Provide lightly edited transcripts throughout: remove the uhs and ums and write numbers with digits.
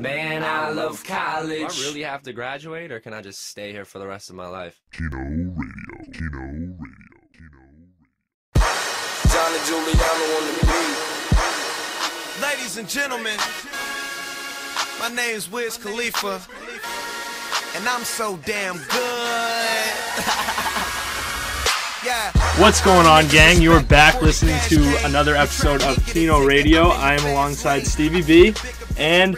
Man, I love college. Do I really have to graduate, or can I just stay here for the rest of my life? Keno Radio. Keno Radio. Keno Radio. Johnny Giuliano on the beat. Ladies and gentlemen, my name's Wiz Khalifa, and I'm so damn good. Yeah. What's going on, gang? You are back listening to another episode of Keno Radio. I am alongside Stevie B and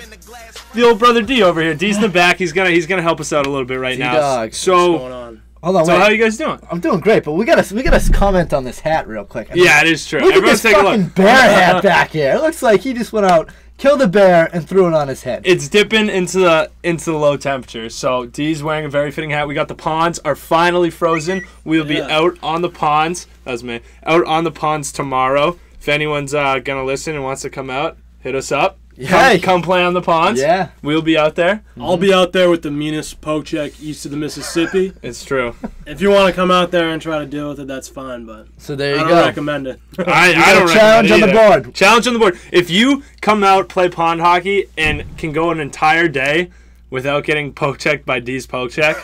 the old brother D over here. D's in the back. He's gonna help us out a little bit right now. T-Dog. So, what's going on? Hold on, so wait. how are you guys doing? I'm doing great, but we gotta comment on this hat real quick. I mean, Yeah, it is true. Look at Everyone this take a fucking look. bear hat back here. It looks like he just went out, killed a bear, and threw it on his head. It's dipping into the low temperatures. So D's wearing a very fitting hat. We got the ponds are finally frozen. We'll be out on the ponds. That's me. Out on the ponds tomorrow. If anyone's gonna listen and wants to come out, hit us up. Hey. Come play on the ponds. Yeah. We'll be out there. I'll be out there with the meanest poke check east of the Mississippi. It's true. If you want to come out there and try to deal with it, that's fine, but So there you I go. don't recommend it. I don't challenge on recommend the it either. board. Challenge on the board. If you come out, play pond hockey, and can go an entire day without getting poke checked by D's poke check,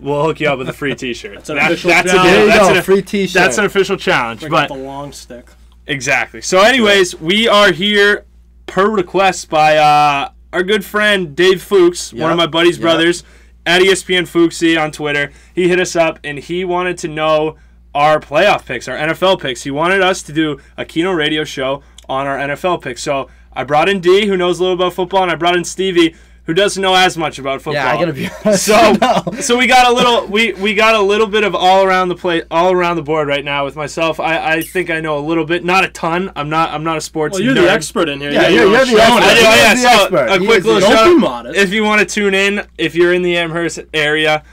we'll hook you up with a free T-shirt. That's an official that's challenge. There you that's go, an- free T-shirt. That's an official challenge. Bring But out the long stick. exactly. So, anyways, we are here per request by our good friend Dave Fuchs, one of my buddy's brothers, at ESPN Fuchsy on Twitter. He hit us up and he wanted to know our playoff picks, our NFL picks. He wanted us to do a Keno Radio show on our NFL picks. So I brought in D, who knows a little about football, and I brought in Stevie, who doesn't know as much about football. Yeah, I gotta be honest. So we got a little we got a little bit of all around the board right now with myself. I think I know a little bit, not a ton. I'm not a sports Well, you're nerd. the expert in here. Yeah, you you're know, the showing expert. it. I do, He yeah. is the So expert. a He quick is little the- shout Don't be out. modest. If you want to tune in, if you're in the Amherst area,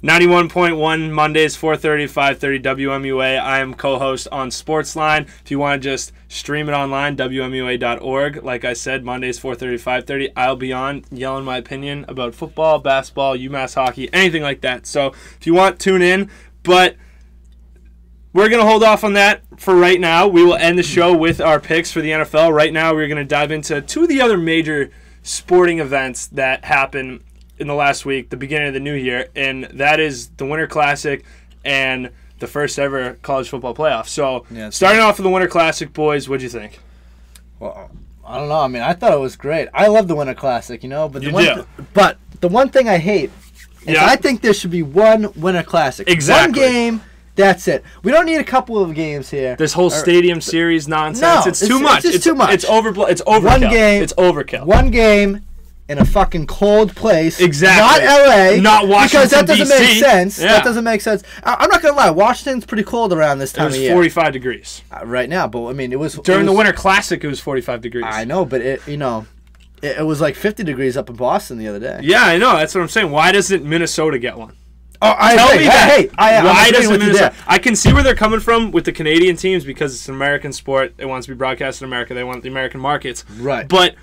91.1 Mondays 4:30 to 5:30 WMUA. I am co-host on Sportsline. If you want to just stream it online, WMUA.org. Like I said, Mondays 4:30 to 5:30. I'll be on yelling my opinion about football, basketball, UMass hockey, anything like that. So if you want, tune in. But we're going to hold off on that for right now. We will end the show with our picks for the NFL. Right now, we're going to dive into two of the other major sporting events that happen in the last week, the beginning of the new year, and that is the Winter Classic and the first ever college football playoff. So, starting off with the Winter Classic, boys, what'd you think? Well, I don't know. I mean, I thought it was great. I love the Winter Classic, but You do. but the one thing I hate is I think there should be one Winter Classic. Exactly. One game. That's it. We don't need a couple of games here. This whole stadium series nonsense, No, it's too much. It's just too much. It's overkill. One game. It's overkill. One game in a fucking cold place. Exactly. Not LA. Not Washington, Because that doesn't DC. make sense. Yeah. That doesn't make sense. I'm not going to lie. Washington's pretty cold around this It time was of year. 45 degrees. Right now, but I mean, it was... During the was- Winter Classic, it was 45 degrees. I know, but it was like 50 degrees up in Boston the other day. Yeah, I know. That's what I'm saying. Why doesn't Minnesota get one? Oh, Tell me that. Hey, I'm Why agreeing doesn't with you Minnesota? there. I can see where they're coming from with the Canadian teams because it's an American sport. It wants to be broadcast in America. They want the American markets. Right. But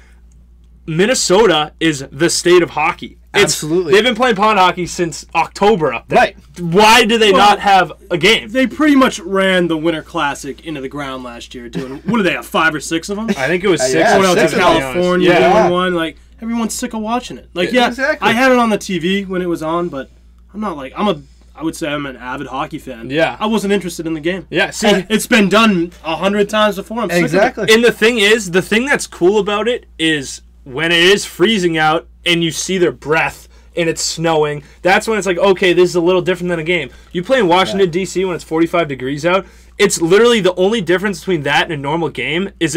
Minnesota is the state of hockey. Absolutely. They've been playing pond hockey since October up there. Right. Why do they not have a game? They pretty much ran the Winter Classic into the ground last year. Doing what do they have? 5 or 6 of them? I think it was 6. yeah, Going out to six of them. California, Yeah. doing one. Like everyone's sick of watching it. Like Exactly. I had it on the TV when it was on, but I'm not like I would say I'm an avid hockey fan. Yeah. I wasn't interested in the game. Yeah, see, It's been done 100 times before. I'm sick of it. Exactly. and the thing that's cool about it is when it is freezing out and you see their breath and it's snowing, that's when it's like, okay, this is a little different than a game. You play in Washington, D.C. when it's 45 degrees out, it's literally the only difference between that and a normal game is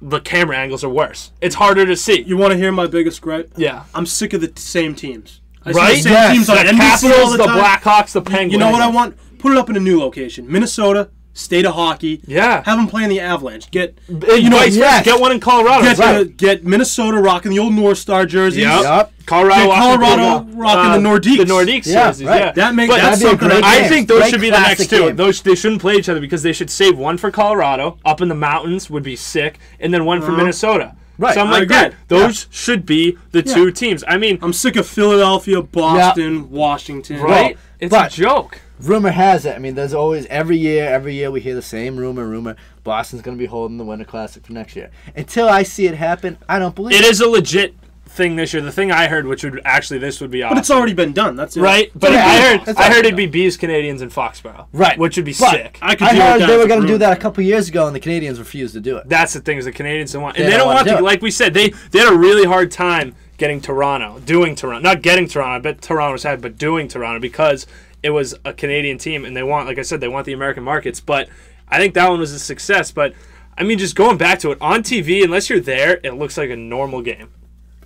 the camera angles are worse. It's harder to see. You want to hear my biggest gripe? Yeah. I'm sick of the same teams. I Right? see the same Yes. teams on The NBC all Capitals, the the time. Blackhawks, the Penguins. You know what I want? Put it up in a new location. Minnesota, state of hockey. Yeah. Have them play in the Avalanche. Get Vice versa. Get one in Colorado. get Minnesota rocking the old North Star jerseys. Yep. Colorado, Get Washington, Colorado rocking the Nordiques. The Nordiques Yeah, jerseys, right. yeah. That's That'd be a something great I I game. think those Great should be the next classic two. game. They shouldn't play each other because they should save one for Colorado up in the mountains would be sick, and then one for Minnesota. Right. Something I like that. agree. Those should be the two teams. I mean, I'm sick of Philadelphia, Boston, Washington. right? It's but- a joke. Rumor has it. I mean, there's always every year we hear the same rumor. Boston's going to be holding the Winter Classic for next year. Until I see it happen, I don't believe It is a legit thing this year. The thing I heard, which would actually this would be awesome. But it's already been done. That's it. Right, but Yeah, I heard it'd be Bees, Canadians, and Foxborough. Right. Which would be But sick. I could I deal with heard that they if were it going to do ruined that a it. couple years ago, and the Canadians refused to do it. That's the thing is the Canadians don't want, and They they don't don't want wanna to. do it. Like we said, they had a really hard time doing Toronto, not getting Toronto. I bet Toronto's had, but doing Toronto because it was a Canadian team, and they want, like I said, they want the American markets. But I think that one was a success. But I mean, just going back to it on TV, unless you're there, it looks like a normal game.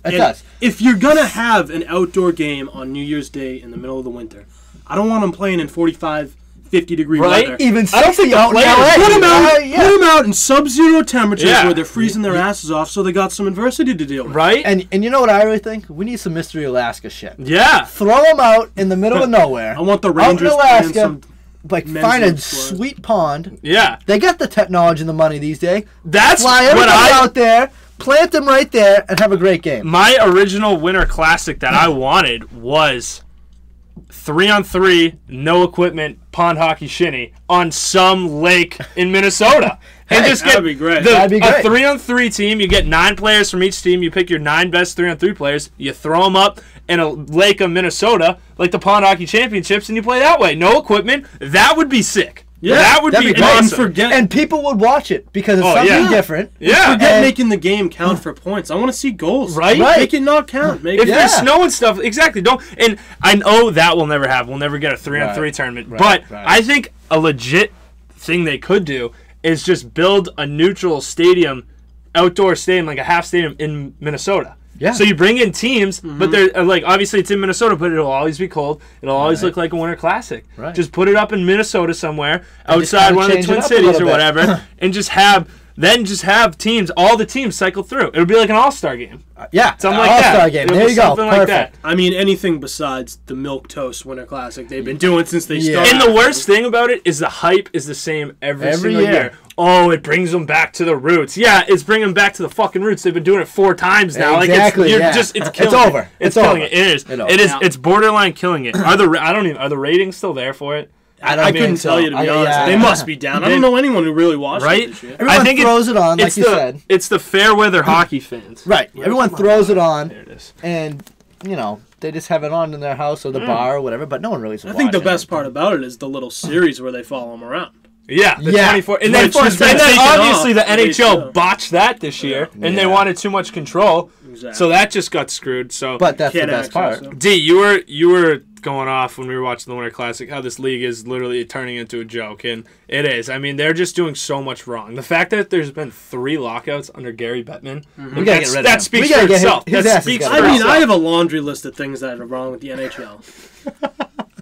It And does. if you're gonna have an outdoor game on New Year's Day in the middle of the winter, I don't want them playing in 45, 50-degree Right? weather. Even I don't think something the out in players- LA. Put them out. Yeah. Put them out in sub-zero temperatures Yeah. where they're freezing their asses off, so they got some adversity to deal with. Right? And you know what I really think? We need some Mystery Alaska shit. yeah. Throw them out in the middle of nowhere. I want the out in Rangers playing Alaska, some. like men's find a league squad. sweet pond. Yeah. They got the technology and the money these days. That's Fly what everybody out there, plant them right there, and have a great game. My original Winter Classic that I wanted was 3-on-3, no equipment, pond hockey shinny on some lake in Minnesota. And Hey, just that'd get be great. That'd be a great. 3-on-3 team. You get 9 players from each team. You pick your 9 best 3-on-3 players. You throw them up in a lake of Minnesota, like the pond hockey championships, and you play that way. No equipment. That would be sick. Yeah, that would that'd be be great. awesome. Forget And people would watch it because it's Oh, something yeah. different. Yeah. Forget And- making the game count for points. I want to see goals. Right? Make it not count. Make If it. there's snow and stuff, exactly. Don't. And I know that will never happen. We'll never get a 3-on-3 Right. tournament. Right, But right. I think a legit thing they could do is just build a neutral stadium, outdoor stadium, like a half stadium in Minnesota. Yeah. So you bring in teams, but they're like obviously it's in Minnesota, but it'll always be cold. It'll always Right. look like a Winter Classic. Right. Just put it up in Minnesota somewhere, just outside kinda one of the change it Twin up a Cities little or bit. whatever, and just have teams, all the teams cycle through. It'll be like an all-star game. Yeah, Something like All-Star that. game. It'll There be you go. something like Perfect. that. I mean, anything besides the Milk Toast Winter Classic they've been doing since they Yeah. started. And the worst thing about it is the hype is the same every single year. year. Oh, it brings them back to the roots. Yeah, it's bringing them back to the fucking roots. They've been doing it 4 times now. Exactly, Like yeah. it's It's killing over. It. It's It's killing over. it. It is. It It is. over. It's borderline killing it. Are the ratings still there for it? don't I think couldn't so. tell you to be honest. yeah. They must be down. I don't know anyone who really watched Right? it this year. Everyone I think throws it on, like you said. It's the fair weather hockey fans. Right. Everyone throws it on, There it is. and they just have it on in their house or the bar or whatever. But no one really. I think the best part about it is the little series where they follow them around. Yeah, the Yeah. 24. And then, Which has been and then taken obviously off, the at least, NHL yeah. botched that this year, and they Yeah. wanted too much control. Exactly. So that just got screwed. So, But that's the Can't best access part. it. D, you were going off when we were watching the Winter Classic how this league is literally turning into a joke, and it is. I mean, they're just doing so much wrong. The fact that there's been 3 lockouts under Gary Bettman, We gotta get rid of that him. speaks We gotta for get him- itself. his That ass has speaks gotta for I mean, itself. I have a laundry list of things that are wrong with the NHL.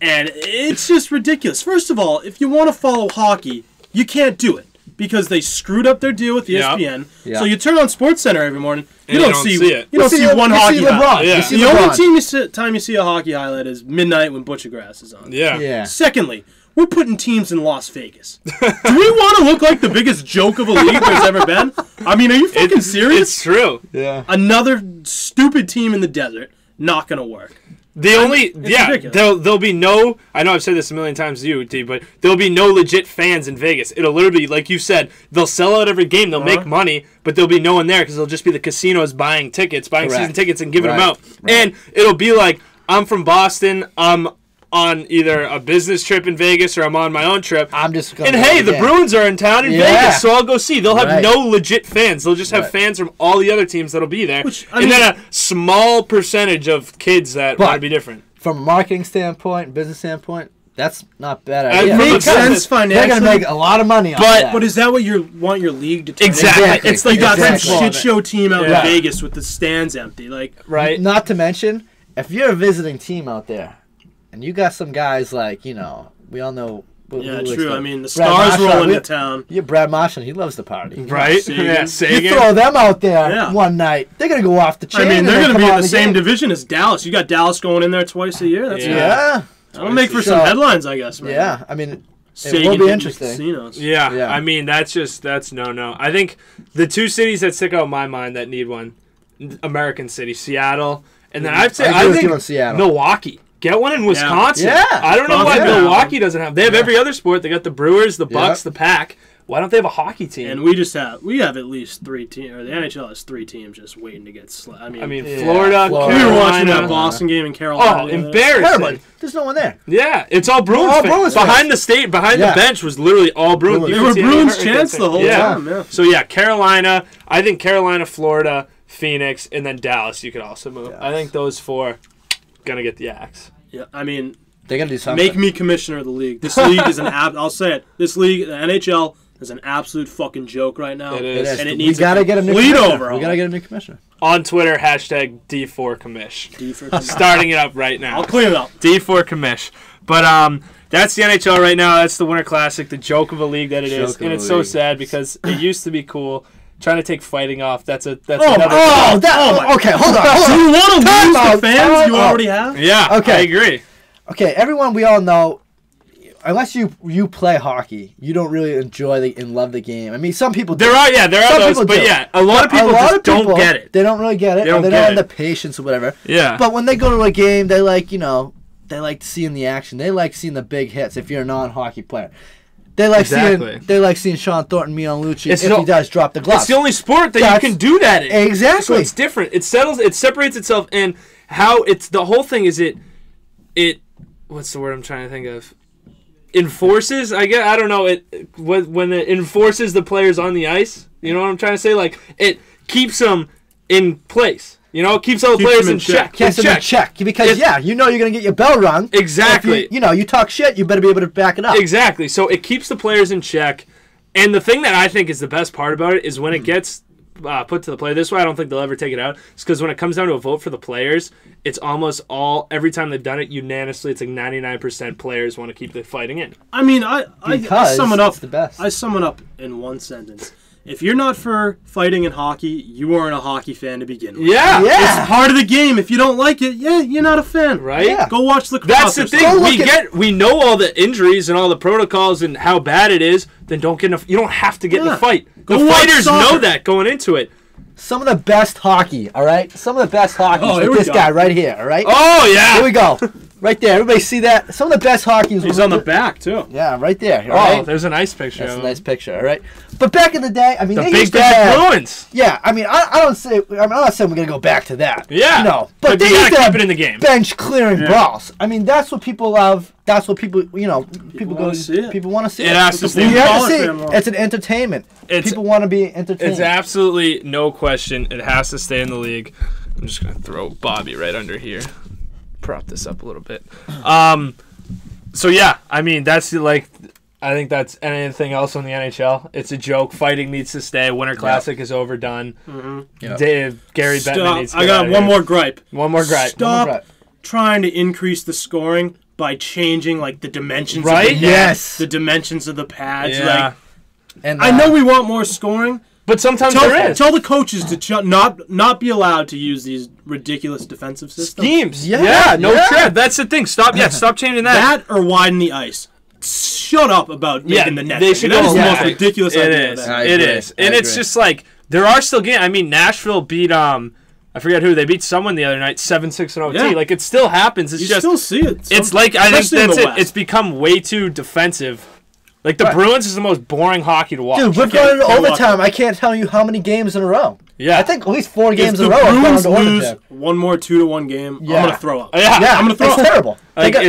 And it's just ridiculous. First of all, if you want to follow hockey, you can't do it because they screwed up their deal with ESPN. Yeah. So you turn on SportsCenter every morning, And you don't see it. You don't see one you hockey see highlight. LeBron. Yeah. You see The LeBron. only time you see a hockey highlight is midnight when Butchergrass is on. Yeah. Yeah. Secondly, we're putting teams in Las Vegas. Do we want to look like the biggest joke of a league there's ever been? I mean, are you fucking serious? It's true. Yeah. Another stupid team in the desert. Not gonna work. The only ridiculous. there'll be no. I know I've said this a million times to you, D, but there'll be no legit fans in Vegas. It'll literally be like you said. They'll sell out every game. They'll make money, but there'll be no one there because it'll just be the casinos buying tickets, buying Correct. season tickets, and giving them Right. out. And it'll be like I'm from Boston. I'm on either a business trip in Vegas or I'm on my own trip. I'm just gonna And go hey, the again. Bruins are in town in Yeah. Vegas, so I'll go see. They'll have Right. no legit fans. They'll just have Right. fans from all the other teams that'll be there, Which, I and then mean- a small percentage of kids that But- want to be different. From a marketing standpoint, business standpoint, that's not bad. It idea. makes Because sense They're financially. gonna make a lot of money on But- that. But is that what you want your league to turn Exactly. into? Exactly. It's like you got Exactly. some shit show team out Yeah. in Vegas with the stands empty. Like, Right? Not to mention, if you're a visiting team out there, and you got some guys like we all know. yeah, who is true. the- I mean, the Brad stars Marchand. roll into We- town. Yeah, Brad Marchand, he loves the party. Right? Sagan. Yeah, You Sagan. throw them out there Yeah. one night, they're gonna go off the chain. I mean, and they're then going to come be in on the same game. division as Dallas. You got Dallas going in there twice a year. That's Yeah. Yeah, That'll make for some So- headlines, I guess, man. yeah. I mean, Sagan will be hitting the interesting. Casinos. Yeah, Yeah. I mean that's no. I think the 2 cities that stick out in my mind that need one, American city, Seattle, and then I'd say I agree I with think you on Seattle. Milwaukee. Get one in Wisconsin. Yeah. I don't know why Yeah. Milwaukee doesn't have. They have every other sport. They got the Brewers, the Bucks, Yeah. the Pack, why don't they have a hockey team? And we have at least 3 teams, or the NHL has 3 teams just waiting to get I mean, Florida, we Carolina. were watching that Boston game in Carolina. Oh, embarrassing. Terrible. There's no one there. Yeah, it's all Bruins All fans. Bruins Behind the bench was literally all Bruins. Bruins. You They were could see Bruins any chants the whole time. Yeah. So yeah, Carolina. I think Carolina, Florida, Phoenix, and then Dallas. You could also move. I think those 4 gonna get the axe. Yeah, I mean, They gotta do something. make me commissioner of the league. This league is I'll say it. This league, the NHL, is an absolute fucking joke right now. It It is. is. And it We needs gotta get a new complete commissioner. overhaul. We gotta get a new commissioner. On Twitter, #D4Commish. D for Starting it up right now. I'll clean it up. D4Commish. But that's the NHL right now. That's the Winter Classic, the joke of a league that it is, Joke of and a it's so league. sad because it used to be cool. Trying to take fighting off. That's Oh, another. Okay, hold on. Do you want to lose out, the fans time you out. already have? Yeah. Okay. I agree. Okay, everyone we all know, unless you play hockey, you don't really enjoy and love the game. I mean, some people do. There are Some those, people but do. yeah, a lot of people just don't get it. They don't really get it. They Or don't they get don't have it. the patience or whatever. Yeah. But when they go to a game, they like seeing the action. They like seeing the big hits. If you're a non-hockey player, they like seeing Sean Thornton, Milan Lucic if he does drop the gloves. It's the only sport that you That's- can do that in. Exactly. So it's different. It separates itself, and how it's the whole thing is it. What's the word I'm trying to think of? Enforces. I don't know. When it enforces the players on the ice. You know what I'm trying to say? Like it keeps them in place. You know, it keeps all the players them in in check. check. Keeps them in check because you know you're gonna get your bell rung. Exactly. If you talk shit, you better be able to back it up. Exactly. So it keeps the players in check. And the thing that I think is the best part about it is when it gets put to the player. This is why I don't think they'll ever take it out. It's because when it comes down to a vote for the players, it's almost every time they've done it unanimously, it's like 99% players want to keep the fighting in. I mean, I sum it up. it's the best. I sum it up in one sentence. If you're not for fighting in hockey, you aren't a hockey fan to begin with. Yeah. Yeah. It's part of the game. If you don't like it, you're not a fan. Right? Yeah. Go watch lacrosse. That's the or thing. something. We know all the injuries and all the protocols and how bad it is. Then don't get you don't have to get in the Yeah. fight. Go The watch fighters soccer. know that going into it. Some of the best hockey, all right? Some of the best hockey Oh, is here with we this go. guy right here, all right? Oh yeah. Here we go. Right there. Everybody see that? Some of the best hockey is He's with on the back too. Yeah, right there. All Oh, right? there's a nice picture. That's of a him. nice picture, all right? But back in the day, I mean, The they big used to bad have, Bruins. yeah, I mean, I'm not saying we're going to go back to that. Yeah. No. But But they you used gotta to keep have it in the game. bench clearing balls. I mean, that's what people love. That's what people wanna see it. People want to see It it. has to stay You in have to college see fan it. world. It's an entertainment. It's- People want to be entertained. It's absolutely no question. It has to stay in the league. I'm just gonna throw Bobby right under here. Prop this up a little bit. So yeah, I mean that's I think that's anything else on the NHL. It's a joke. Fighting needs to stay. Winter Classic is overdone. Yep. Gary Bettman needs to I get got out of one here. more gripe. One more gripe. Stop gripe. trying to increase the scoring by changing like the dimensions. Right? Of the net, Yes. The dimensions of the pads. Yeah. Like, And I know we want more scoring. But sometimes there is. Tell the coaches to not be allowed to use these ridiculous defensive systems. Schemes. Yeah, no yeah. trap. That's the thing. Stop changing that. That or widen the ice. Shut up about making the net. They bigger. should That go is the most electric. ridiculous It idea. is. of that. I It agree. is. I And it's agree. just like there are still games. I mean, Nashville beat I forget who they beat someone the other night 7-6 in OT. Yeah. Like it still happens. It's You just still see it. it's like I think especially in that's the it. West. It's become way too defensive. Like the Right. Bruins is the most boring hockey to watch. Dude, we're can't- going into can't watch overtime. I can't tell you how many games in a row. Yeah. I think at least 4 If games the in a row have gone Bruins into lose overtime. one more 2-1 game, Yeah. I'm gonna throw up. Yeah. Yeah, I'm gonna throw it's up. terrible. Like, That's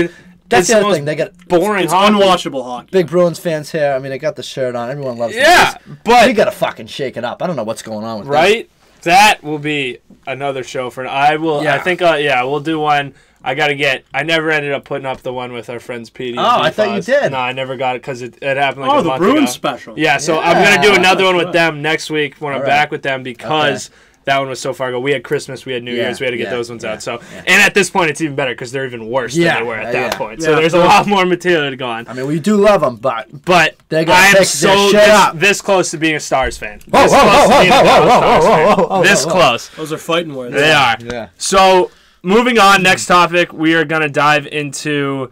it's the the other most thing. They got boring It's hockey. unwatchable hockey. big Bruins fans here. I mean, they got the shirt on. Everyone loves Yeah, them. but We got to fucking shake it up. I don't know what's going on with right? That will be another show for. I will. Yeah. I think. We'll do one. I never ended up putting up the one with our friends Petey. Oh, I thought you did. No, I never got it because it happened like a the month Bruins ago. special. Yeah, so Yeah. I'm gonna do another one with Right. them next week when I'm All right. back with them because that one was so far ago. We had Christmas, we had New Yeah, Year's, we had to get yeah, those ones yeah, out. So, yeah. and at this point, it's even better because they're even worse Yeah, than they were at that yeah. point. So Yeah. there's a lot more material to go on. I mean, we do love them, but But They gotta I am pick so their shit up. this close to being a Stars fan. Whoa, This whoa, close whoa, to whoa, being a whoa, Dallas whoa, Stars whoa, fan. whoa, whoa, This whoa. close. Those are fighting words. They are. Yeah. So, moving on, next topic, we are going to dive into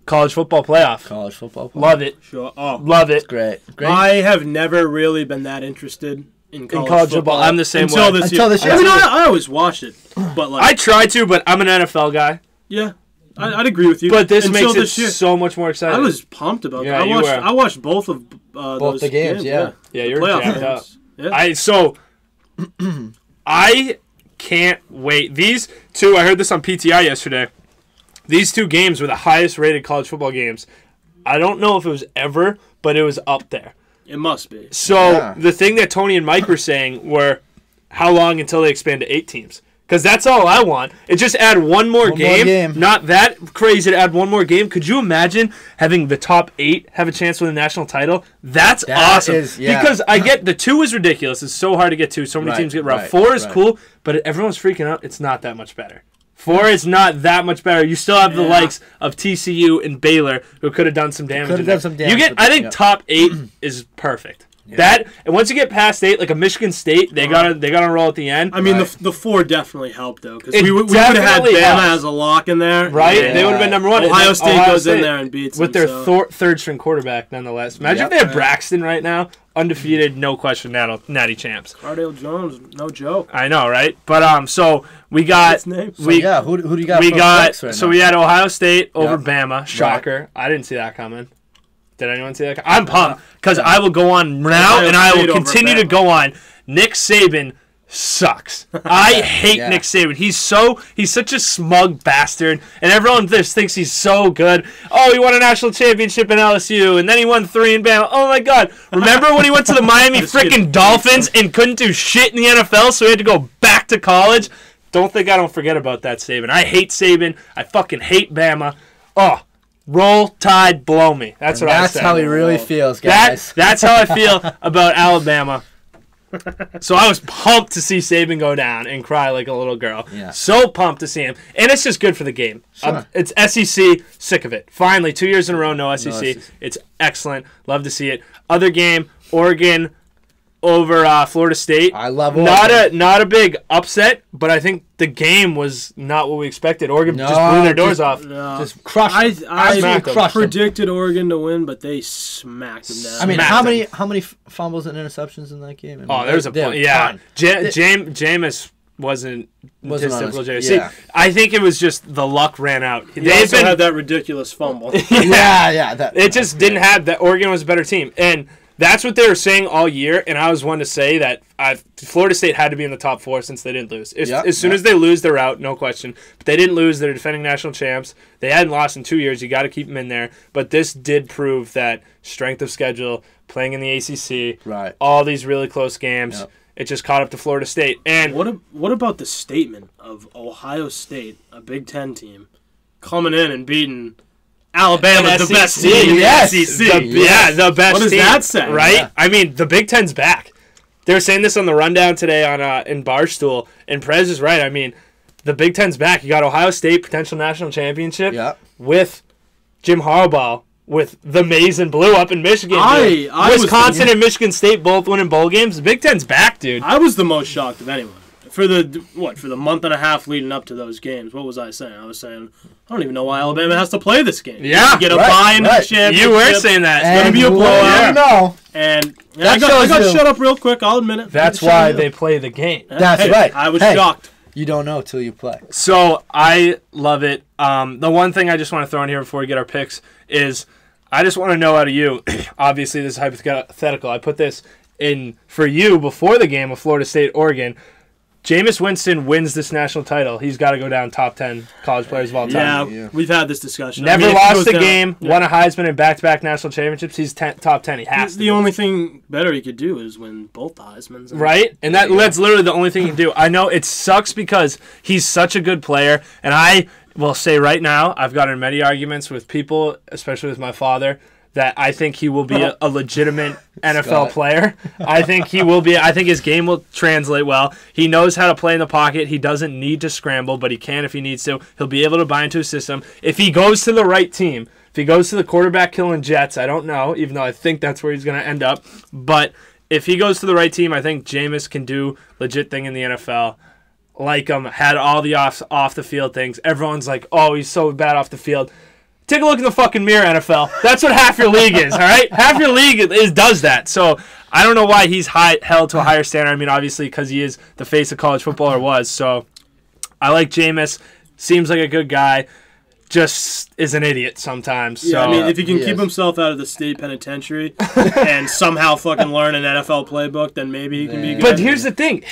college football playoff. College football. Love it. Sure. Oh, Love it. Great. I have never really been that interested in college, college football. I'm the same until way. This Until year. this year. I mean, I always watched it, but like, I try to, but I'm an NFL guy. yeah. I'd agree with you. But this Until makes it so much more exciting. I was pumped about Yeah, that. I watched both of those the games. Yeah, Yeah, The you're playoff jacked up. games. Yeah. I can't wait. These two, I heard this on PTI yesterday. These two games were the highest rated college football games. I don't know if it was ever, but it was up there. It must be. So the thing that Tony and Mike were saying were, how long until they expand to 8 teams? Because that's all I want. It just add one more game. Not that crazy to add one more game. Could you imagine having the top 8 have a chance to win the national title? That's awesome. Because I get the 2 is ridiculous. It's so hard to get to. So many teams get rough. 4 is cool, but everyone's freaking out. It's not that much better. 4 is not that much better. You still have the likes of TCU and Baylor who could have done some damage. You get, I think, top 8 is perfect. Yeah. That, and once you get past 8, like a Michigan State, they gotta roll at the end. I mean, the 4 definitely helped though, because we would have had Bama as a lock in there, right? Yeah. They would have been number 1. Ohio State goes in there and beats with them, their third string quarterback, nonetheless. Imagine if they had Braxton right now, undefeated, no question, natty champs. Cardale Jones, no joke. I know, right? But so we got who do you got? We had Ohio State over Bama. Shocker! I didn't see that coming. Did anyone see that? I'm pumped because I will go on now and I will continue to go on. Nick Saban sucks. I hate Nick Saban. He's such a smug bastard, and everyone just thinks he's so good. Oh, he won a national championship in LSU, and then he won 3 in Bama. Oh my God! Remember when he went to the Miami freaking Dolphins and couldn't do shit in the NFL, so he had to go back to college? Don't think I don't forget about that Saban. I hate Saban. I fucking hate Bama. Oh. Roll Tide, blow me. That's what I said. That's how he really feels, guys. That's how I feel about Alabama. So I was pumped to see Saban go down and cry like a little girl. Yeah. So pumped to see him. And it's just good for the game. Sure. It's SEC, sick of it. Finally, 2 years in a row, no SEC. It's excellent. Love to see it. Other game, Oregon over Florida State. I love Oregon. Not a big upset, but I think the game was not what we expected. Oregon just blew their doors off. Just crushed them. I predicted Oregon to win, but they smacked them down. I mean, how many fumbles and interceptions in that game? I mean, there's a point. Yeah, Jameis wasn't his typical JC. I think it was just the luck ran out. They also had that ridiculous fumble. It just didn't have that. Oregon was a better team, and that's what they were saying all year, and I was one to say that Florida State had to be in the top 4 since they didn't lose. As soon as they lose, they're out, no question. But they didn't lose. They're defending national champs. They hadn't lost in 2 years. You got to keep them in there. But this did prove that strength of schedule, playing in the ACC, all these really close games, it just caught up to Florida State. And what about the statement of Ohio State, a Big Ten team, coming in and beating Alabama's the best team in the SEC. The best team. What does that say? Right? Yeah. I mean, the Big Ten's back. They were saying this on the rundown today on in Barstool, and Prez is right. I mean, the Big Ten's back. You got Ohio State, potential national championship, with Jim Harbaugh, with the Maize and Blue up in Michigan. Wisconsin and Michigan State both winning bowl games. The Big Ten's back, dude. I was the most shocked of anyone. For the month and a half leading up to those games, what was I saying? I was saying, I don't even know why Alabama has to play this game. Yeah, get a bye in the championship. You were saying that. It's going to be a blowout. No. And I got shut up real quick, I'll admit it. That's why they play the game. That's right. I was shocked. You don't know till you play. So, I love it. The one thing I just want to throw in here before we get our picks is, I just want to know out of you, obviously this is hypothetical, I put this in for you before the game of Florida State-Oregon. Jameis Winston wins this national title. He's got to go down top 10 college players of all time. Yeah, we've had this discussion. Never lost a game, won a Heisman in back-to-back national championships. He's top 10. He has to. The only thing better he could do is win both the Heismans. Right? And that's literally the only thing he can do. I know it sucks because he's such a good player, and I will say right now, I've gotten many arguments with people, especially with my father, that I think he will be a legitimate NFL player. I think he will be. I think his game will translate well. He knows how to play in the pocket. He doesn't need to scramble, but he can if he needs to. He'll be able to buy into a system. If he goes to the right team, if he goes to the quarterback killing Jets, I don't know, even though I think that's where he's going to end up. But if he goes to the right team, I think Jameis can do legit thing in the NFL. Like him, had all the off the field things. Everyone's like, oh, he's so bad off the field. Take a look in the fucking mirror, NFL. That's what half your league is, all right? Half your league does that. So I don't know why he's held to a higher standard. I mean, obviously, because he is the face of college football or was. So I like Jameis. Seems like a good guy. just is an idiot sometimes. Yeah, So I mean, if he can He keep is. himself out of the state penitentiary and somehow fucking learn an NFL playbook, then maybe he can be good. But here's the thing: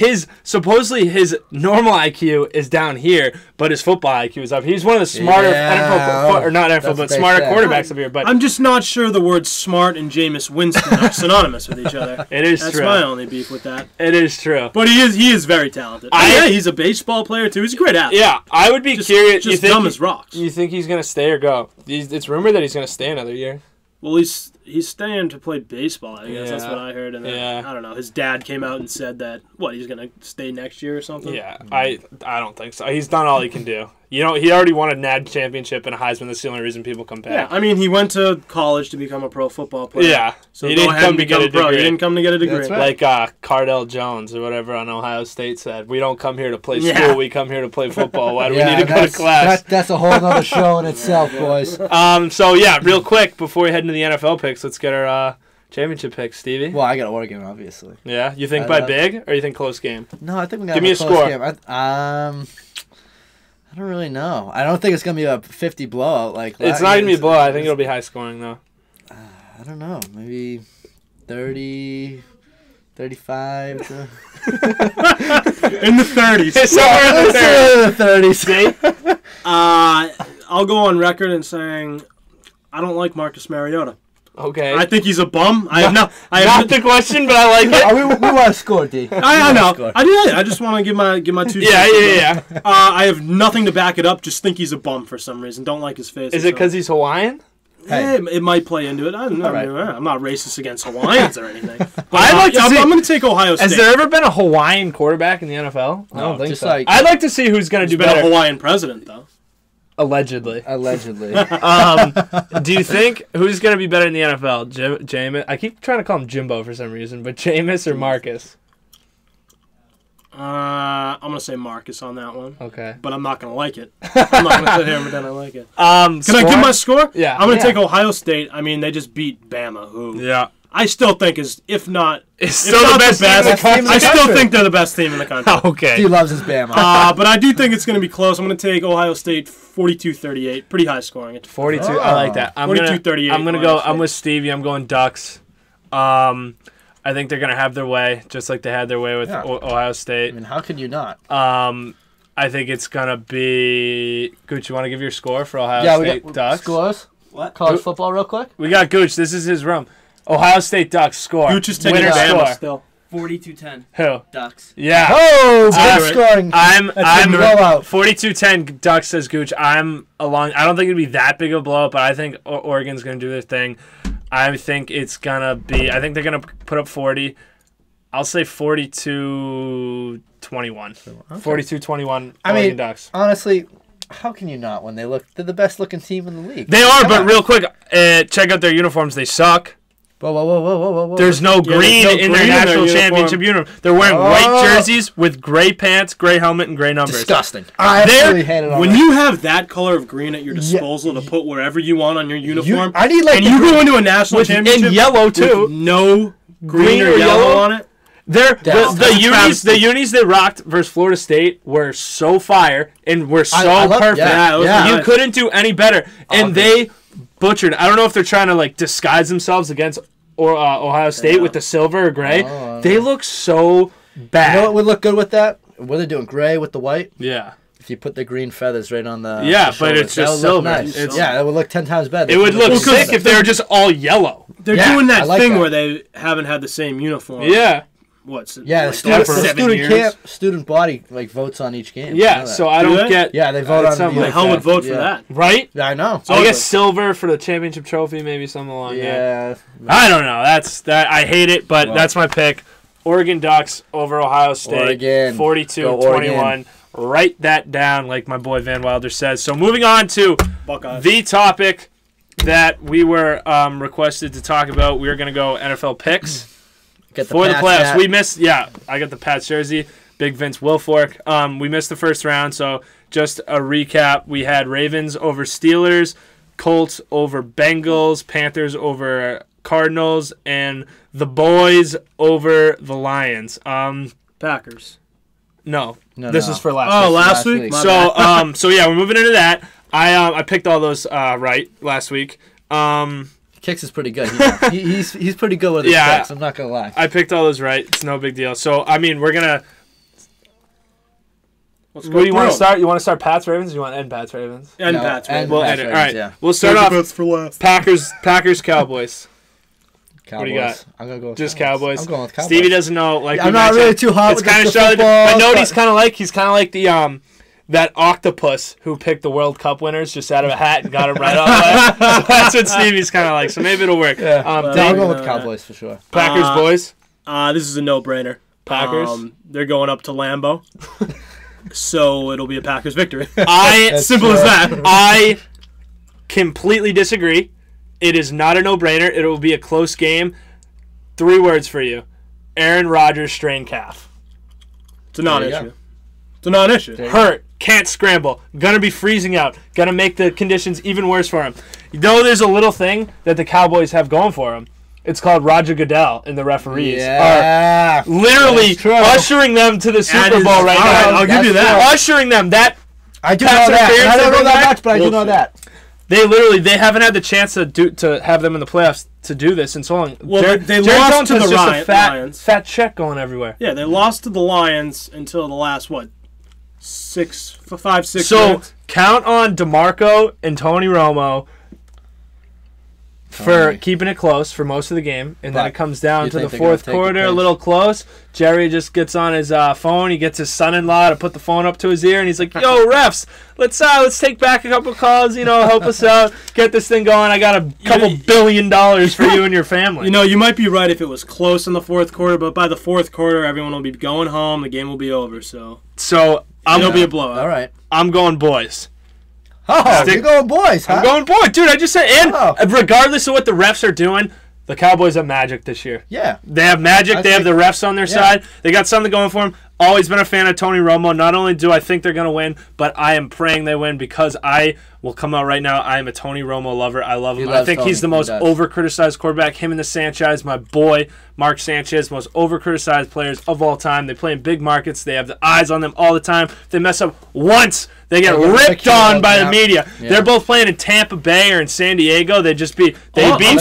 supposedly his normal IQ is down here, but his football IQ is up. He's one of the smarter NFL, or not NFL, That's but what they smarter say. quarterbacks up here. But I'm just not sure the words smart and Jameis Winston are synonymous with each other. it is That's true. my only beef with that. It is true. But he is very talented. Yeah, he's a baseball player too. He's a great athlete. Yeah, I would be Just, curious. just dumb as rocks. You think he's gonna stay or go? It's rumored that he's gonna stay another year. Well, he's staying to play baseball, I guess. That's Yeah. what I heard. And then, Yeah. I don't know. His dad came out and said that, he's going to stay next year or something? Yeah, I don't think so. He's done all he can do. He already won a NAD championship and a Heisman. That's the only reason people come Yeah, back. I mean, he went to college to become a pro football player. Yeah. So He go didn't ahead come and to get become a pro. He degree. didn't come to get a degree. That's right. Like Cardell Jones or whatever on Ohio State said, we don't come here to play Yeah. school. We come here to play football. Why do we Yeah, need to go to class? That's a whole other show in itself, boys. So yeah, real quick before we head into the NFL picks, let's get our championship picks, Stevie. Well, I got Oregon, obviously. Yeah, you think I by love- big or you think close game? No, I think we got Give me a close score. game. I don't really know. I don't think it's gonna be a 50 blowout like that. It's not gonna be a blowout. I think it'll be high scoring though. I don't know. Maybe 30, 35. To... In the 30s. Somewhere in the third. the 30s. I'll go on record and saying I don't like Marcus Mariota. Okay. I think he's a bum. I have Not no. the question, but I like it. we want to score, D. I know. I just want to give my 2 Yeah, cents. yeah, yeah. I have nothing to back it up. Just think he's a bum for some reason. Don't like his face. Is it because he's Hawaiian? Hey. It might play into it. I don't know. All right. I'm not racist against Hawaiians or anything. But I'd like to see- I'm going to take Ohio State. Has there ever been a Hawaiian quarterback in the NFL? I don't think just so. like- I'd like to see who's going to do There's been a better. Hawaiian president though. Allegedly. Allegedly. Do you think who's going to be better in the NFL? Jameis? I keep trying to call him Jimbo for some reason, but Jameis or Marcus? I'm going to say Marcus on that one. Okay. But I'm not going to like it. I'm not going to sit here and pretend I like it. Can Can I give my score? Yeah. I'm going to Yeah. take Ohio State. I mean, they just beat Bama, who Yeah. I still think is, if not, It's if still not the best team in the country. I still think they're the best team in the country. Okay. He loves his Bama. But I do think it's going to be close. I'm going to take Ohio State 42-38. Pretty high scoring. 42. I like that. I'm 42-38 gonna Ohio go. State. I'm with Stevie. I'm going Ducks. I think they're gonna have their way, just like they had their way with Yeah. Ohio I State. mean, how could you not? I think it's gonna be. Gooch, you want to give your score for Ohio Yeah, we State got Ducks? scores. What? College football, real quick. We got Gooch. This is his room. Ohio State Ducks score. Gooch is taking Winner Bama score. still. 42-10. Who? Ducks. Yeah. Oh, Alright. big scoring. I'm a blowout. 42-10 Ducks says Gooch. I'm along. I don't think it'd be that big of a blowout, but I think Oregon's gonna do their thing. I think it's gonna be. I think they're gonna put up 40. I'll say 42-21. 42-21. I mean, Oregon Ducks. honestly, how can you not when they're the best looking team in the league? They are, Come but on. real quick, check out their uniforms. They suck. Whoa. There's no green no in green their in their national uniform. championship uniform. They're wearing white jerseys with gray pants, gray helmet, and gray numbers. disgusting. I absolutely hate it. When you have that color of green at your disposal to put wherever you want on your uniform, I need like and the you green- go into a national championship in yellow with too. no green or yellow on it. The That's unis travesty. the unis they rocked versus Florida State were so fire and were so I love- perfect. yeah, it was yeah. You nice. couldn't do any better. And they butchered. I don't know if they're trying to like disguise themselves against Ohio State with the silver or gray. Oh. They look so bad. You know what would look good with that? What they're doing, gray with the white. Yeah. If you put the green feathers right on the Yeah, the but shoulders, it's that just would look silver. Nice. It's- Yeah, it would look 10 times better. It would look Well, 'cause sick if they were just all yellow. They're Yeah, doing I that like thing that. where they haven't had the same uniform. Yeah. What's Yeah, like the student, for the 7 student years? camp, student body like votes on each game. You Yeah, know that. so I Do don't they? get yeah, they vote It's on something Who the like hell that. would vote for Yeah. that? right. Yeah, I know. I guess silver for the championship trophy, maybe something along that. Yeah, I don't know. That's that. I hate it, but Well. that's my pick. Oregon Ducks over Ohio State. Oregon. 42-21. Write that down, like my boy Van Wilder says. So moving on to Buckeyes. the topic that we were requested to talk about. We are going to go NFL picks get for the Pats playoffs. hat. We missed. Yeah, I got the Pats jersey. Big Vince Wilfork. We missed the first round, so just a recap. We had Ravens over Steelers, Colts over Bengals, Panthers over Cardinals, and the boys over the Lions. Packers. No, No, this no. is for last Oh, week. last week? week. My So, bad. so yeah, we're moving into that. I picked all those right last week. Kicks is pretty good. He's pretty good with his kicks. I'm not gonna lie. I picked all those right. It's no big deal. So I mean, we're gonna. What do you want to start? You want to start Pats Ravens? Or you want to end Pats Ravens? And Pats Ravens. We'll end it. All right. We'll start off. For last. Packers Cowboys. Cowboys. What do you got? I'm gonna go with just Cowboys. I'm going with Cowboys. Stevie doesn't know. Like I'm not really too hot with the football. I know what he's kind of like. He's kind of like the that octopus who picked the World Cup winners just out of a hat and got him right off that. So that's what Stevie's kind of like. So maybe it'll work. Yeah. I'll go with Cowboys for sure. Packers boys. This is a no-brainer. Packers. They're going up to Lambeau. So it'll be a Packers victory. Simple as that. I completely disagree. It is not a no-brainer. It will be a close game. 3 words for you. Aaron Rodgers strained calf. It's a non-issue. It's a non-issue. Hurt. Can't scramble. Gonna be freezing out. Gonna make the conditions even worse for him. You know there's a little thing that the Cowboys have going for him. It's called Roger Goodell and the referees are literally ushering them to the Super Bowl right now. I'll give you that. Ushering them. I do know that. I don't know that much, but I do know that. They haven't had the chance to have them in the playoffs to do this in so long. Well, they lost to the Lions. Fat check going everywhere. Yeah, they lost to the Lions until the last 5, 6 So minutes. count on DeMarco and Tony Romo for keeping it close for most of the game, and then it comes down to the fourth quarter, a little close. Jerry just gets on his phone. He gets his son-in-law to put the phone up to his ear, and he's like, "Yo, refs, let's take back a couple calls. Help us out, get this thing going. I got a couple $1 billion for you and your family." You might be right if it was close in the fourth quarter, but by the fourth quarter, everyone will be going home. The game will be over. So it'll be a blowout. All right. I'm going boys. Oh, you're going boys, huh? I'm going boys. Dude, I just said, and regardless of what the refs are doing, the Cowboys have magic this year. Yeah. They have magic. They have the refs on their side. They got something going for them. Always been a fan of Tony Romo. Not only do I think they're going to win, but I am praying they win because I will come out right now. I am a Tony Romo lover. I love him. I think he's the most over-criticized quarterback. Him and the Sanchez, my boy, Mark Sanchez, most over-criticized players of all time. They play in big markets. They have the eyes on them all the time. If they mess up once, they get ripped on by the media. Yeah. They're both playing in Tampa Bay or in San Diego. They beat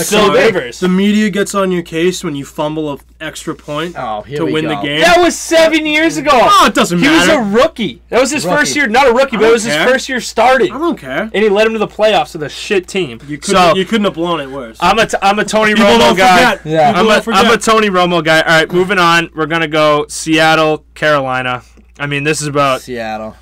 Phil Rivers. The media gets on your case when you fumble an extra point to win the game. That was 7 years ago. Oh, it doesn't matter. He was a rookie. That was his first year. Not a rookie, but it was his first year starting. I don't care. And he led him to the playoffs with a shit team. You couldn't have blown it worse. I'm a Tony Romo guy. Yeah. I'm a Tony Romo guy. All right, moving on. We're going to go Seattle, Carolina. I mean, this is about Seattle.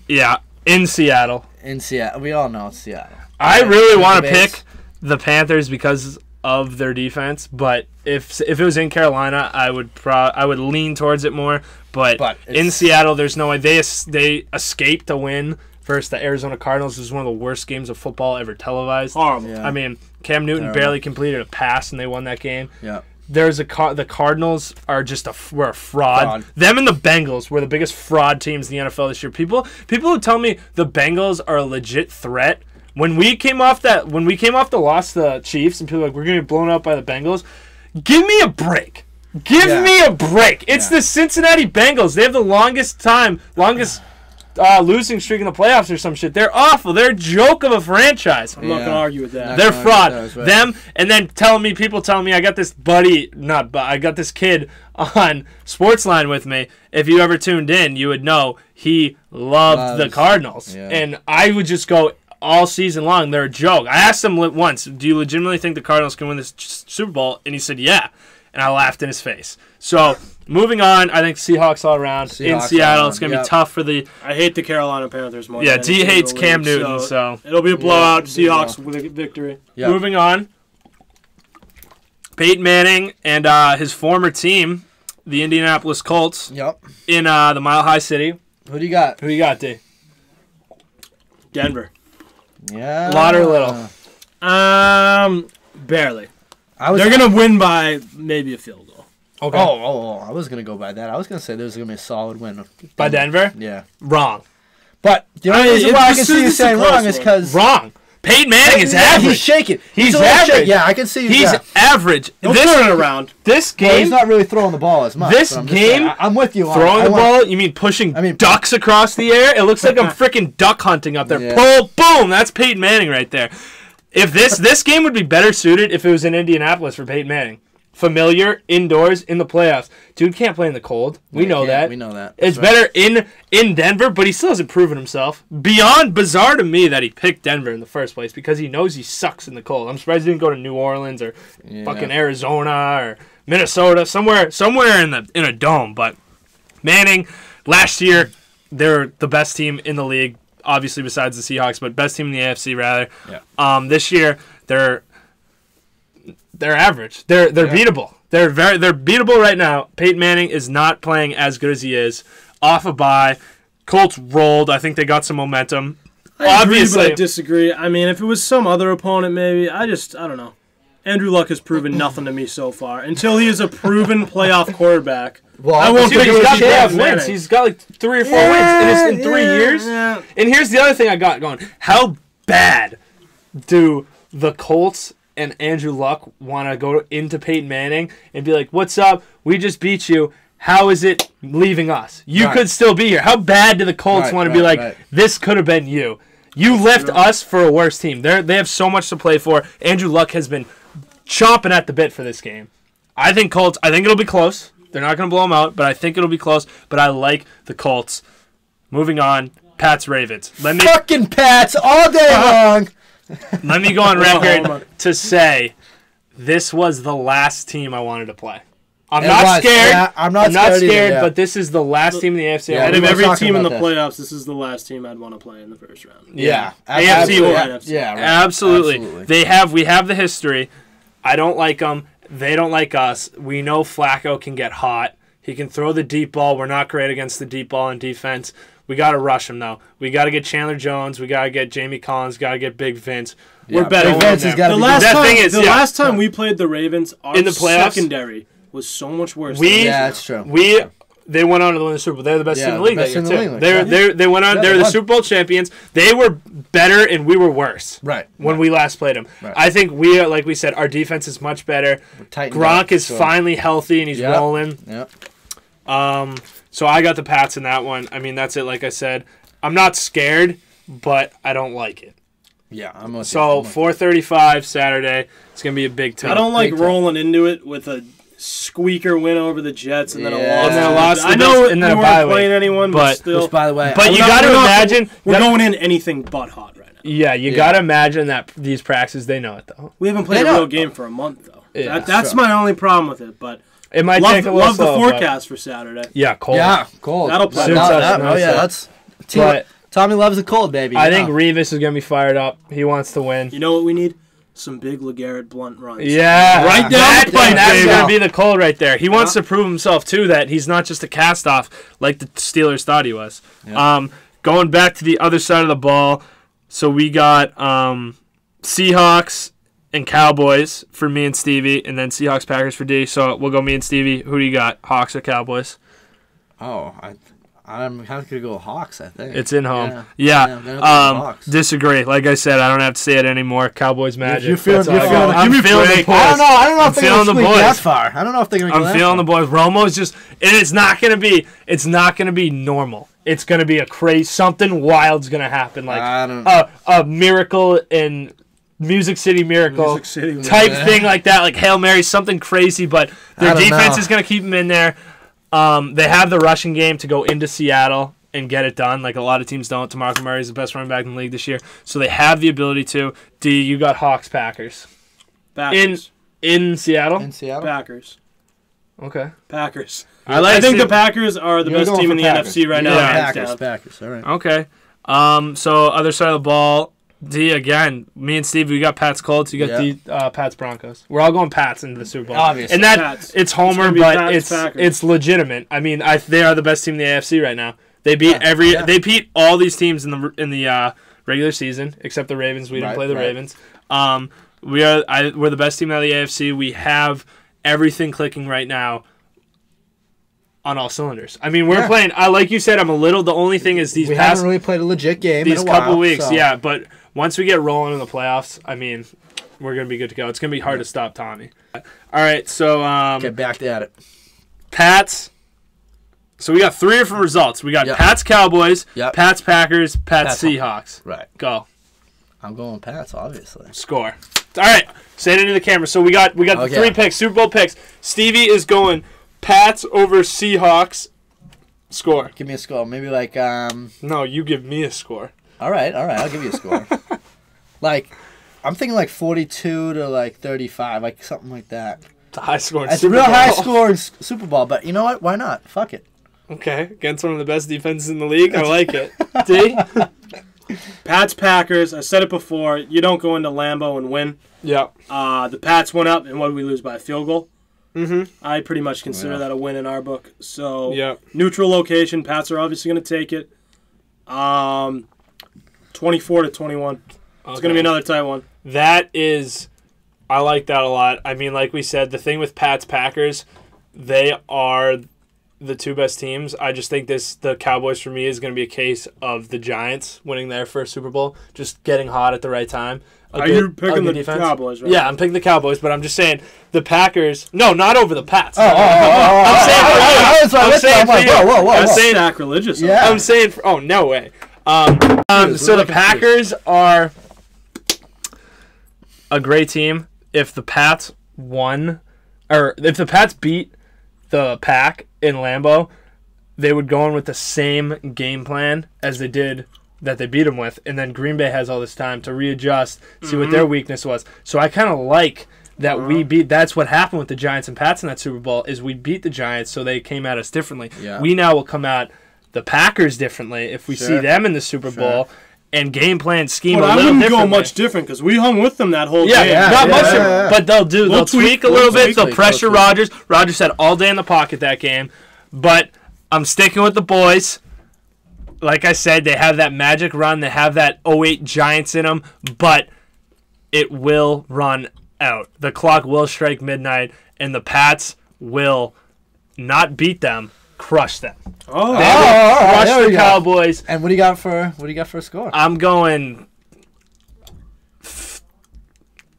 Yeah, in Seattle. We all know it's Seattle. I really want to pick the Panthers because of their defense, but if it was in Carolina, I would lean towards it more. But in Seattle, there's no way they escaped to win versus the Arizona Cardinals. This is one of the worst games of football ever televised. Horrible. Yeah. I mean, Cam Newton barely completed a pass, and they won that game. Yeah. The Cardinals are just were a fraud. Them and the Bengals were the biggest fraud teams in the NFL this year. People who tell me the Bengals are a legit threat. When we came off the loss to the Chiefs, and people are like, we're gonna get blown out by the Bengals. Give me a break. Give me a break. It's the Cincinnati Bengals. They have the longest losing streak in the playoffs or some shit. They're awful. They're a joke of a franchise. I'm not going to argue with that. They're fraud. Them, and then people telling me, I got this I got this kid on Sportsline with me. If you ever tuned in, you would know he loved the Cardinals. Yeah. And I would just go all season long, they're a joke. I asked him once, do you legitimately think the Cardinals can win this Super Bowl? And he said, yeah. And I laughed in his face. So, moving on, I think Seahawks all around. In Seattle, it's going to be tough for the... I hate the Carolina Panthers more. Yeah, D hates Cam Newton, so... It'll be a blowout. Seahawks with a victory. Yep. Moving on, Peyton Manning and his former team, the Indianapolis Colts, in the Mile High City. Who do you got? D? Denver. Yeah. Lot or little? Barely. They're going to win by maybe a field goal. Okay. Oh, I was going to go by that. I was going to say there was going to be a solid win. By Denver? Yeah. Wrong. But the only reason why I can see you saying wrong is because... Wrong. Peyton Manning is Yeah, average. he's shaking. He's a little average. Yeah, I can see. He's average. He'll turn it around. This Well, game, he's not really throwing the ball as much. This but I'm just game, saying, I'm with you on throwing it. the ball, you mean pushing ducks across the air? It looks like I'm freaking duck hunting up there. Yeah. Pull, boom, that's Peyton Manning right there. If this game would be better suited if it was in Indianapolis for Peyton Manning. Familiar, indoors, in the playoffs. Dude can't play in the cold. We know that. We know that. It's better in Denver, but he still hasn't proven himself. Beyond bizarre to me that he picked Denver in the first place because he knows he sucks in the cold. I'm surprised he didn't go to New Orleans or fucking Arizona or Minnesota, somewhere in a dome. But Manning, last year, they're the best team in the league, obviously besides the Seahawks, but best team in the AFC rather. Yeah. This year they're average. They're beatable. They're beatable right now. Peyton Manning is not playing as good as he is. Off a bye. Colts rolled. I think they got some momentum. I agree, but I disagree. I mean, if it was some other opponent, maybe. I don't know. Andrew Luck has proven nothing to me so far. Until he is a proven playoff quarterback, I won't Dude, think he's got playoff wins. He's got like 3 or 4 wins in 3 years. Yeah. And here's the other thing I got going. How bad do the Colts and Andrew Luck want to go into Peyton Manning and be like, "What's up? We just beat you. How is it leaving us? You could still be here." How bad do the Colts want to be like, "This could have been you. You left us for a worse team." They have so much to play for. Andrew Luck has been chomping at the bit for this game. I think it'll be close. They're not going to blow them out, but I think it'll be close. But I like the Colts. Moving on, Pats Ravens. Fucking Pats all day long. Let me go on record to say this was the last team I wanted to play. I'm not scared. Yeah, I'm not scared either, but this is the last team in the AFC. Yeah, Out we of were every talking team in the about this. playoffs, this is the last team I'd want to play in the first round. Yeah. AFC or NFC. Yeah, right. Absolutely. We have the history. I don't like them. They don't like us. We know Flacco can get hot. He can throw the deep ball. We're not great against the deep ball in defense. We got to rush him, though. We got to get Chandler Jones. We got to get Jamie Collins. Got to get Big Vince. We're better. Vince has The last time we played the Ravens, our in the playoffs, secondary was so much worse. That's true. They went on to win the Super Bowl. They're the best team in the league that year, too. They went on. Yeah, they were the Super Bowl champions. They were better, and we were worse. When we last played them. I think like we said, our defense is much better. Gronk is finally healthy, and he's rolling. So I got the Pats in that one. I mean, that's it. Like I said, I'm not scared, but I don't like it. Yeah, I'm with So 4:35 Saturday. It's gonna be a big time. I don't like rolling into it with a squeaker win over the Jets and then a loss. And then a loss. I know and then we a bye weren't playing anyone, but still. Which, by the way, but you got to imagine we're going in anything but hot right now. Yeah, you got to imagine that these practices, they know it though. We haven't played a real game for a month though. Yeah, that's my only problem with it. But it might take a little love slow, the forecast for Saturday. Yeah, cold. Yeah, cold. That'll play. That's. Tommy loves the cold, baby. I think Revis is gonna be fired up. He wants to win. You know what we need? Some big LeGarrette Blunt runs. Yeah, right down the pipe, that's gonna be the cold right there. He wants to prove himself too that he's not just a cast off like the Steelers thought he was. Yeah. Going back to the other side of the ball, so we got Seahawks and Cowboys for me and Stevie, and then Seahawks Packers for D. So we'll go me and Stevie. Who do you got? Hawks or Cowboys? Oh, I'm kind of going to go Hawks, I think. It's in home. Yeah. Disagree. Like I said, I don't have to say it anymore. Cowboys magic. You're feeling the boys. I don't know if they're going to squeak that far. I don't know if they're going to go that far. I'm feeling the boys. Romo's just, and it's not going to be normal. It's going to be a crazy, something wild's going to happen. Like a miracle in Music City Miracle type thing like that. Like Hail Mary, something crazy, but their defense is going to keep them in there. They have the rushing game to go into Seattle and get it done, like a lot of teams don't. DeMarco Murray is the best running back in the league this year, so they have the ability to. D, you got Hawks, Packers. In Seattle. In Seattle. Packers. Okay. Packers. I think the Packers are the best team in the NFC right now. Packers. All right. Okay. So other side of the ball. D, again, me and Steve, we got Pats Colts. You got D, Pats Broncos. We're all going Pats into the Super Bowl. Obviously. And it's Homer, but it's legitimate. I mean, they are the best team in the AFC right now. They beat they beat all these teams in the regular season except the Ravens. We didn't play the Ravens. We're the best team out of the AFC. We have everything clicking right now on all cylinders. I mean, we're playing. Like you said, the only thing is we haven't really played a legit game these in a while, couple weeks. so. Yeah, but once we get rolling in the playoffs, I mean, we're going to be good to go. It's going to be hard to stop Tommy. All right, so Get back at it. Pats. So we got 3 different results. We got Pats Cowboys, Pats Packers, Pats Seahawks. Right. Go. I'm going Pats, obviously. Score. All right. Say it into the camera. So we got the 3 picks, Super Bowl picks. Stevie is going Pats over Seahawks. Score. Give me a score. Maybe like No, you give me a score. All right. I'll give you a score. Like, I'm thinking like 42 to like 35, like something like that. It's a high score. It's a real high score in Super Bowl, but you know what? Why not? Fuck it. Okay, against one of the best defenses in the league. I like it. D. Pats Packers. I said it before. You don't go into Lambeau and win. Yeah. The Pats went up, and what did we lose by a field goal? Mm-hmm. I pretty much consider that a win in our book. So neutral location. Pats are obviously going to take it. 24-21. It's going to be another tight one. That is, I like that a lot. I mean, like we said, the thing with Pats Packers, they are the 2 best teams. I just think the Cowboys for me is going to be a case of the Giants winning their first Super Bowl, just getting hot at the right time. You picking the defense? Cowboys, right? Yeah, I'm picking the Cowboys, but I'm just saying the Packers. No, not over the Pats. I'm saying I'm saying sacrilegious. Yeah. I'm saying. Oh no way. So the Packers are a great team. If the Pats won, or if the Pats beat the Pack in Lambeau, they would go in with the same game plan as they did that they beat them with, and then Green Bay has all this time to readjust, see what their weakness was. So I kind of like that we beat. That's what happened with the Giants and Pats in that Super Bowl, is we beat the Giants, so they came at us differently. Yeah. We now will come at the Packers differently if we see them in the Super Bowl and game plan scheme a little differently. I wouldn't go much different because we hung with them that whole game. Not much different, but they'll tweak a little bit. They'll pressure Rodgers. Rodgers had all day in the pocket that game, but I'm sticking with the boys. Like I said, they have that magic run. They have that 08 Giants in them, but it will run out. The clock will strike midnight, and the Pats will not beat them, crush them. They will crush the Cowboys. And what do you got for a score? I'm going.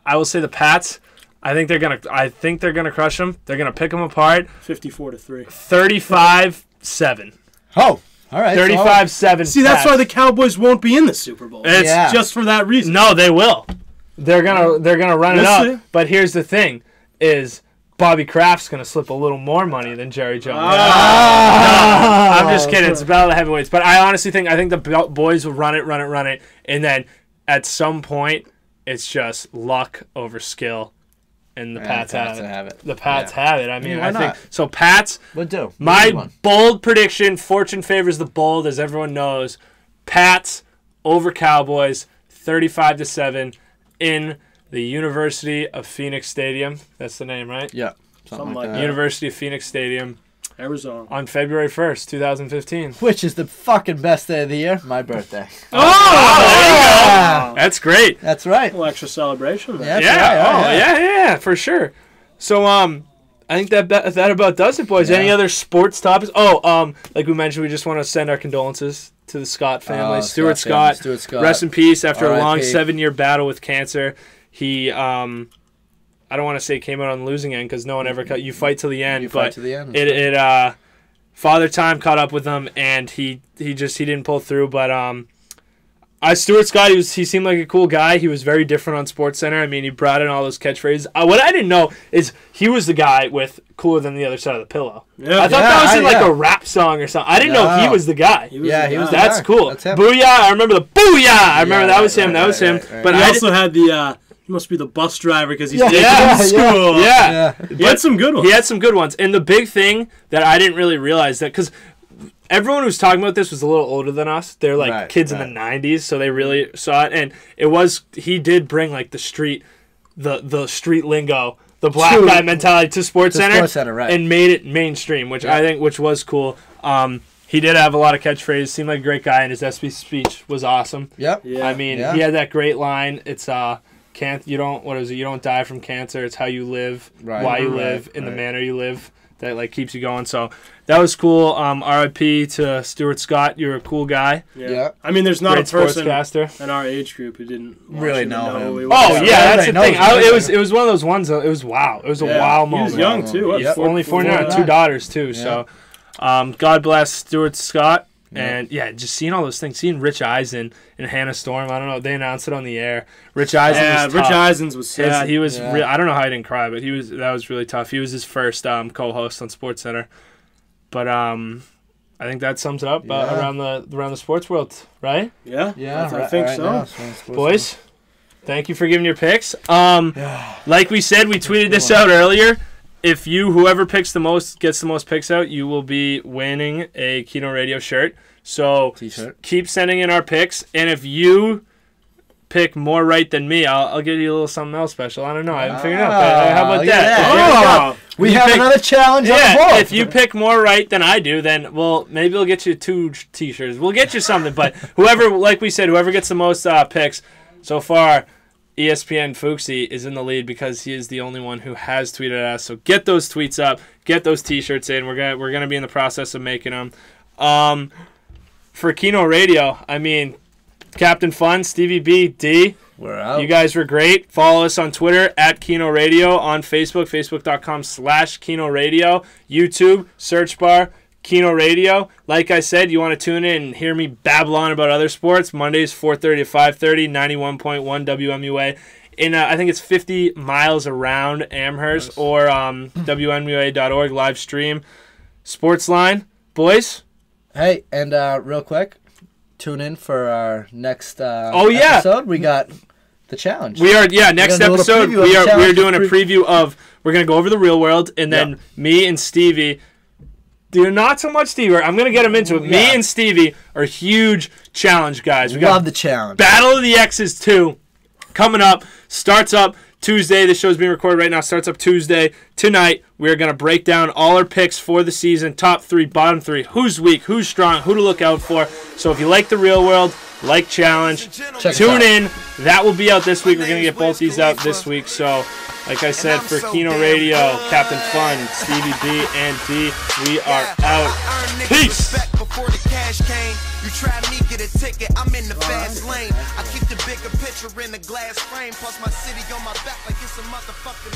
I will say the Pats. I think they're gonna crush them. They're gonna pick them apart. 54-3. 35-7. Oh. All right. 35-7. See, that's why the Cowboys won't be in the Super Bowl. It's just for that reason. No, they will. They're gonna run it up. But here's the thing: is Bobby Kraft's gonna slip a little more money than Jerry Jones. No, I'm just kidding. It's about the heavyweights. But I honestly think the boys will run it, and then at some point it's just luck over skill. And the Pats have it. The Pats have it. I mean, I think so. Pats would do. My bold prediction: fortune favors the bold, as everyone knows. Pats over Cowboys, 35-7 in the University of Phoenix Stadium. That's the name, right? Yeah, something like that. University of Phoenix Stadium, Arizona, on February 1st, 2015. Which is the fucking best day of the year? My birthday. There you go. That's great. That's right. A little extra celebration. Yeah, for sure. So, I think that about does it, boys. Any other sports topics? Like we mentioned, we just want to send our condolences to the Scott family. Stuart Scott. Rest in peace after a long 7-year battle with cancer. He, I don't want to say came out on the losing end because no one ever you fight till the end. Father Time caught up with him and he didn't pull through. But Stuart Scott, he seemed like a cool guy. He was very different on SportsCenter. I mean, he brought in all those catchphrases. What I didn't know is he was the guy with "Cooler Than the Other Side of the Pillow." Yeah. I thought that was in like a rap song or something. I didn't know he was the guy. He was That's cool. That's him. Booyah! I remember the Booyah. I remember that was him. But he also had the. He must be the bus driver because he's taking him to school. Yeah. He had some good ones. He had some good ones. And the big thing that I didn't really realize that because everyone who was talking about this was a little older than us. They're like kids in the 90s, so they really saw it. And he did bring like the street lingo, the black guy mentality to SportsCenter, and made it mainstream, which I think was cool. He did have a lot of catchphrases. Seemed like a great guy, and his SB speech was awesome. Yep. Yeah. I mean, he had that great line. It's you don't die from cancer. It's how you live, why you live, in the manner you live. that like keeps you going. So that was cool. RIP to Stuart Scott. You're a cool guy. Yeah. I mean, there's not Great a person sportscaster. in our age group who didn't Really know him. who he Oh was. yeah, that's the everybody thing. knows him. It was one of those ones. It was wow. It was a Yeah. wow He moment. was young too. What, Yep. Only 49, Yeah. 2 daughters too. Yeah. So, God bless Stuart Scott. And yeah, just seeing all those things, seeing Rich Eisen and Hannah Storm. I don't know. They announced it on the air. Rich Eisen. Yeah, was Rich tough. Eisens was sad. He was. Yeah. I don't know how he didn't cry, but that was really tough. He was his first co-host on SportsCenter. But I think that sums it up Yeah. around the sports world, right? Yeah, Yeah, I think so. now, Boys, thank you for giving your picks. Like we said, we tweeted this out earlier. If whoever picks the most gets the most picks out, you will be winning a Keno Radio shirt. So T-shirt. keep sending in our picks, and if you pick more right than me, I'll give you a little something else special. I don't know. I haven't figured it out. But how about look at that? that. If We you have pick- another challenge on the yeah, board. if you pick more right than I do, then maybe we'll get you 2 T-shirts. We'll get you something. But whoever, like we said, whoever gets the most picks so far, ESPN Fuchsie is in the lead because he is the only one who has tweeted at us. So get those tweets up, get those T-shirts in. We're gonna be in the process of making them. For Keno Radio, I mean, Captain Fun, Stevie B, D. We're out. You guys were great. Follow us on Twitter at Keno Radio, on Facebook, facebook.com/Keno Radio, YouTube, search bar, Keno Radio. Like I said, you want to tune in and hear me babble on about other sports, Mondays 4:30 to 5:30, 91.1 WMUA. I think it's 50 miles around Amherst, or WMUA.org live stream. Sportsline. Boys? Hey, and real quick, tune in for our next yeah. episode. We got the challenge. We are, next gonna do a little episode, preview of we the are challenge. doing a preview of, we're going to go over the real world, and then me and Stevie, not so much Stevie, I'm going to get him into it. Me Yeah. and Stevie are huge challenge guys. We Love got the challenge. Battle of the X's 2 coming up, starts up Tuesday. This show's being recorded right now, starts up Tuesday. Tonight, we're going to break down all our picks for the season, top 3, bottom 3, who's weak, who's strong, who to look out for. So if you like the real world, like challenge, Check tune us out. in. That will be out this week. We're going to get both these out this week. So, like I said, for Keno Radio, Captain Fun, Stevie B, and D, we are out. Peace! Before the cash came, you try me, get a ticket, I'm in the fast lane. I keep the bigger picture in the glass frame, plus my city on my back like it's a motherfucking